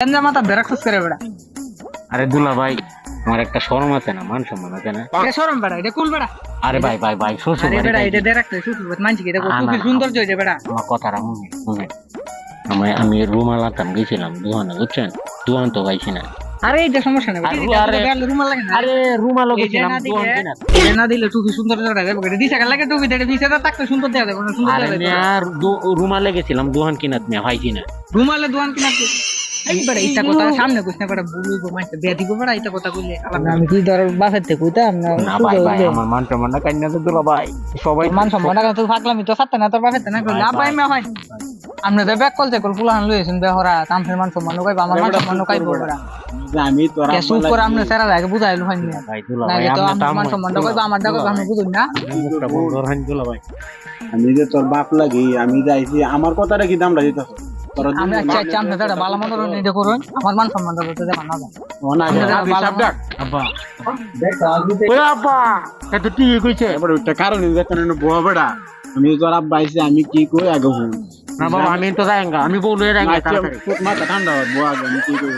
গঞ্জা মাথা বেরাক্সস করে বেড়া। আরে দুলা ভাই আমার একটা শরম আছে না, মান সম্মান আছে না? এটা শরম বেড়া, এটা কুল বেড়া। আরে ভাই ভাই ভাই শ্বশুর আরে বাড়ি বেড়া যাই। এটা দেরাক্তে শ্বশুর বাড়ি মানছি কি দেখো না, তুই না, সৌন্দর্য হইছে বেড়া। আমার কথাটা শুনে আমি রুমাল আনতাম গেছিলাম দোকানে, বুঝছেন? দোকান তো পাইছি না। আরে এটা সমস্যা নেই আরে, এটা বেড়া রুমাল লাগে না। আরে রুমালও এই যে গেছিলাম না দোকান দিলে কিনা। এটা না দিলে টুপি সুন্দর দেখা যাবে। এটা দিশা লাগে টুপি দেড় 20,000 টাকা সুন্দর দেখা যাবে না, সুন্দর আরে দেখা যাবে। আর রুমালে গেছিলাম দোকান কিনা, তুমি পাইছি না। রুমালে দোকান কিনা একবারে ইটা কথা সামনে কইছ না বেড়া, বলবো মাইতে বিয়া দিব বেড়া এটা কথা কইলে আমি কি ধর বাসাতে কইতাম না। না ভাই ভাই আমার মান সম্মানটা কান্না তো দুলা ভাই সবাই মান সম্মান না তুই থাকলাম তো সাথে না তোর বাসাতে না কইলা ভাই মা ভাই আমরা তো ব্যাক কল কল পুলান লইছেন বেহরা তামফের মান সম্মান কইবা আমার মান সম্মান কইবো বেড়া। আমি তোরা কে সুপ করে আমরা সারা লাগে বুঝাইলো হয় না। ভাই দুলা না ভাই তো আমরা আমার মান সম্মান কইবা আমার দাও আমি বুঝুন না। মুখটা বন্ধ রাখেন দুলা ভাই। আমি যে তোর বাপ লাগি আমি যাইছি আমার কথাটা কি দামটা দিতেছ তোরা আমি আচ্ছা আচ্ছা আমরা দাদা বালা মন্দ নিতে করুন আমার মান সম্মান দাও তো দেখা না আব্বা ওরে আব্বা এত ঠিক কইছে। এবার ওইটা কারণ দেখেন বড় বেড়া আমি তোর আব্বা আইছি আমি কি কই আগে হুন না বাবা আমি তো যাইঙ্গা, আমি বললে যাইঙ্গা তাড়াতাড়ি। মাথা ঠান্ডা হয় বউ আগে আমি কি কই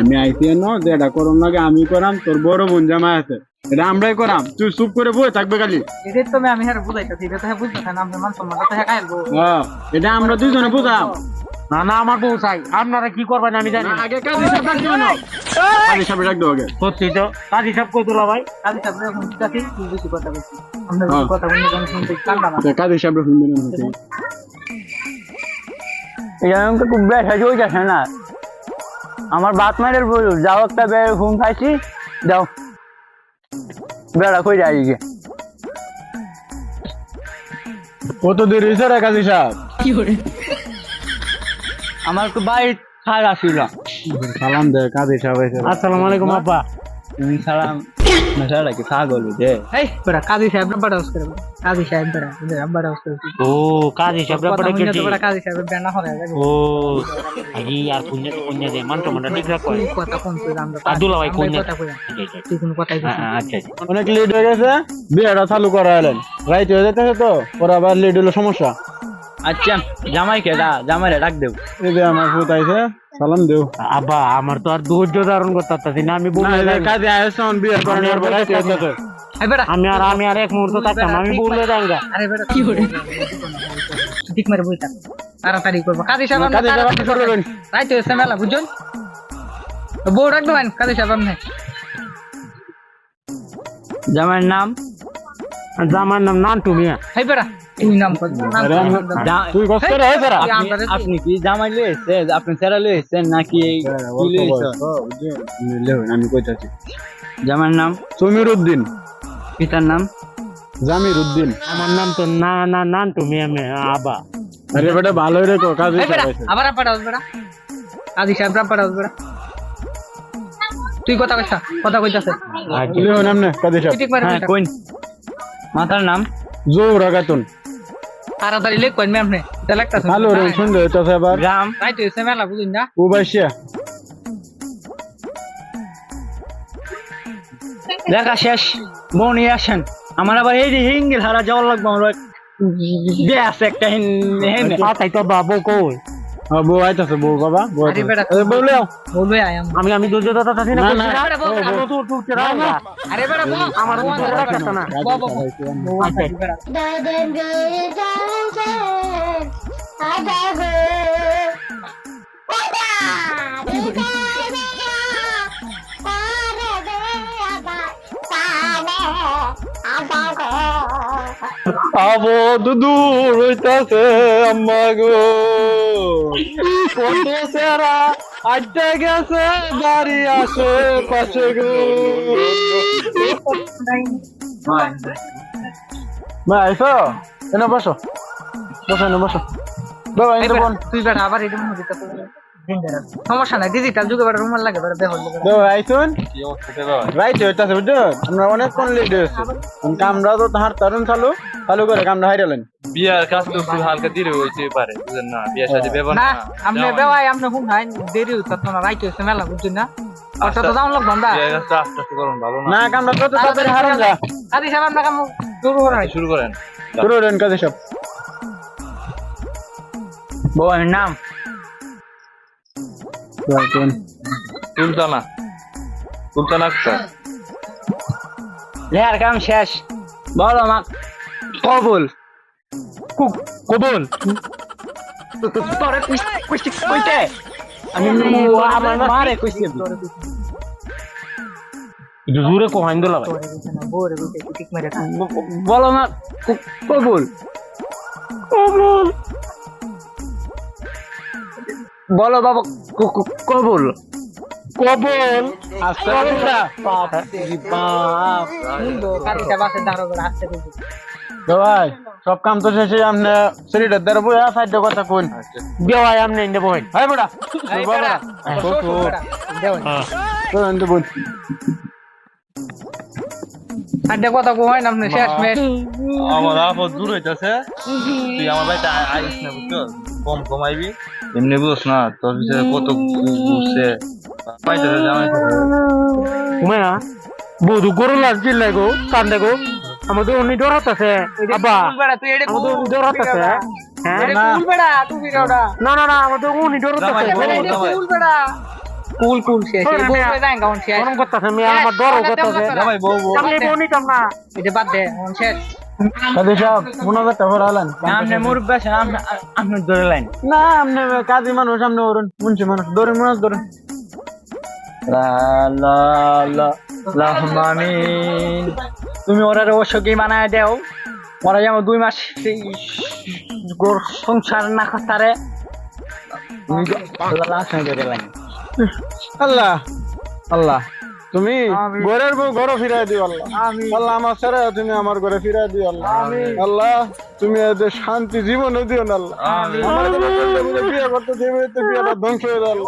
আমি আইছি না যেটা করুন লাগে আমি করাম তোর বড় বোন জামাই আছে এটা আমরাই করাম তুই চুপ করে বই থাকবে খালি। এটাই তো আমি হের বুঝাইতাছি এটা তো বুঝতাছ না আমরা মান সম্মান তো হ্যাঁ খাইলবো। হ্যাঁ এটা আমরা দুইজনে বুঝাম। না না আমার বউ চাই, আপনারা কি করবেন আমি জানি না। আগে কাজী সাহেব ডাক দিও না কাজী সাহেব ডাক দাও আগে। সত্যি তো কাজী সাহেব কই দুলা ভাই? কাজী সাহেব এখন যাচ্ছি তুই বেশি কথা বলছিস আমরা বেশি কথা বললে কোন শুনতে কান্না না। কাজী সাহেব শুনবেন না হচ্ছে এটা আমাকে খুব ব্যথা হয়ে যাচ্ছে না। আমার বাপ মায়ের বলু যাও একটা ঘুম খাইছি যাও বেড়া কই যাই গিয়ে কত দেরি হয়েছে রে কাজী সাহেব? আমার একটু বাড়ি খারাপ ছিল। সালাম দে কাজী সাহেব এসে। আসসালামু আলাইকুম আব্বা। তুমি সালাম মেশালা কি ছাগল যে এই বড় কাজী সাহেব না বড় হাউস করে কাজী সাহেব বড় বড় হাউস করে ও কাজী সাহেব ব্যাপারে কথা কি? বড় কাজী সাহেব বেনা হরে যাবে ও আজি আর পুণ্য তো পুণ্য দে মান তো মনটা ঠিক রাখ কই। কথা কোন কই আমরা আব্দুল্লাহ ভাই কোন কথা কই তুই কোন কথাই কইছিস না। আচ্ছা আচ্ছা অনেক লেট হয়ে গেছে বিয়েটা চালু করা এলেন রাইট হয়ে যেতেছে তো পরে আবার লেট হলো সমস্যা। আচ্ছা জামাই কে জামাই ডাক দেব এই যে আমার ফুট আইছে সালাম দেও। আব্বা আমার তো আর ধৈর্য ধারণ করতে পারতাছি না, আমি বললে কাজে আইসন বিয়ে করানোর পর রাইট হয়ে এই বড় আমি আর এক মুহূর্ত থাকতাম, আমি বললে যাইঙ্গা। আরে বড় কি হরে ঠিক মারে বইতা তাড়াতাড়ি করব কাজী সাহেব আমরা কাজী সাহেব আপনি করবেন রাইতে এসে মেলা বুঝুন বউ রাখবেন কাজী সাহেব আপনি জামাইয়ের নাম জামার নাম নান্টু মিয়া। এই বড় তুই নাম কর তুই কষ্ট রে হেরা আপনি কি জামাই লইছে আপনি সেরা লইছেন নাকি কি লইছেন আমি কইতাছি জামাইয়ের নাম সমীর উদ্দিন পিতার নাম জামির উদ্দিন। আমার নাম তো না না নান্টু মিয়া আব্বা। আরে বেটা ভালোই রে কো কাজী এই বড় সাহেব আইছে। আবার পাঠাও বড় কাজী সাহেব পাঠাও বড় তুই কথা কইছা কথা কইতাছে লিও নামনে কাজী সাহেব ঠিক মারে হ্যাঁ কোন মাতার নাম জোহরা খাতুন। তাড়াতাড়ি লিখ কইন আপনি এটা লাগতাছে হ্যালো রে শুনলে তো এবার গ্রাম রাইতে এসে মেলা বুঝুন না উবাইশিয়া দেখা শেষ বউ নিয়ে আসেন আমার আবার এই যে হিঙ্গিল হারা যাওয়ার লাগবে আমার বিয়ে আছে একটা তাই তো বাবু কই? বউ আইতাছে বউ বাবা বউ আরে বেটা বউ লেও বলবে আই আম আমি ধৈর্য ধারণ করতেছি না। না, না। আরে বউ আরে বেটা বউ আমার ধৈর্য ধারণ করতে না। বউ আছে বেটা আবো দূর হইতাছে আম্মা গো কত সেরা আড্ডা গেছে বাড়ি আসে পাশে গো মা আইসো এনে বসো বসো এনে বসো বাবা এই এনে বেটা, বোন তুই বেটা আবার এটা মনে দিতে সমস্যা নাই ডিজিটাল যুগে বেটা রুমাল লাগে বেটা দেহ দেও আইসুন রাইট হইতাছে বুঝছো আমরা অনেক কোন লেট হয়েছে কামরা তো তাহার তরুণ চালু চালু করে কামরা হাইরালেন বিয়ার কাজ তো একটু হালকা দেরি হইতে পারে বুঝেন না বিয়ার সাথে ব্যবহার না না আপনি বেওয়াই আপনি হুন নাই দেরি হইতো না রাইতে এসে মেলা বুঝুন না অত তো দাম লাগবে না বিয়ার কাজটা আস্তে আস্তে করুন ভালো না না কামরা কত তাড়াতাড়ি হারান যা কাজী সাহেব আপনার কাম শুরু করা শুরু করেন শুরু রেন কাজে সব বউয়ের নাম সুলতানা সুলতানা আক্তার লেয়ার কাম শেষ বলো মা কবুল কবুল তোরে কইতে আমি আমার মারে কইছি একটু জোরে কোহাইন দিলা ভাই বলো না কবুল কবুল বলো বাবা কবুল কবুল ভাই সব কাম তো শেষে আপনি শরীরের দ্বারা বই সাহায্য কথা কোন দেওয়াই আমনে ইন্দে বই হাই বড়া বোন আড্ডা কথা কই না আপনি শেষ ম্যাচ আমার আপদ দূর হইতাছে তুই আমার বাড়িতে আইস না বুঝছো কম কমাইবি এমনি বুঝছ না তোর ভিতরে কত ঘুরছে পাইতেছে জামাই উমায়া বধু গরু লাগছিল গো কান্দে গো আমাদের উনি ডরাতাছে আব্বা তুই এটা আমাদের উনি ডরাতাছে হ্যাঁ কুল বেড়া তুই বিড়াটা না না না আমাদের উনি ডরাতাছে কুল বেড়া কুল শেষ এই বউ যাই গাউন শেষ গরম করতেছে আমি আমার ডরও করতেছে জামাই বউ বউ আমি বনি কাম না এটা বাদ দে অন শেষ কাদি সাহেব মনে করতে হরালেন আমনে মুরব্বা আপনি ধরে লাইন না আপনি কাজী মানুষ আপনি ওরুন মুন্সি মানুষ ধরেন মানুষ ধরেন তুমি ওরা অসুখী বানায় দেও ওরা যেমন 2 মাস সংসার না খাতারে আল্লাহ আল্লাহ তুমি ঘরের বউ ঘর ফিরাই দিও আল্লাহ আল্লাহ আমার ছেড়ে তুমি আমার ঘরে ফিরাই দিও আল্লাহ আল্লাহ তুমি এদের শান্তি জীবনে দিও না আল্লাহ আমার বিয়ে করতে দেবে তো বিয়েটা ধ্বংস হয়ে গেল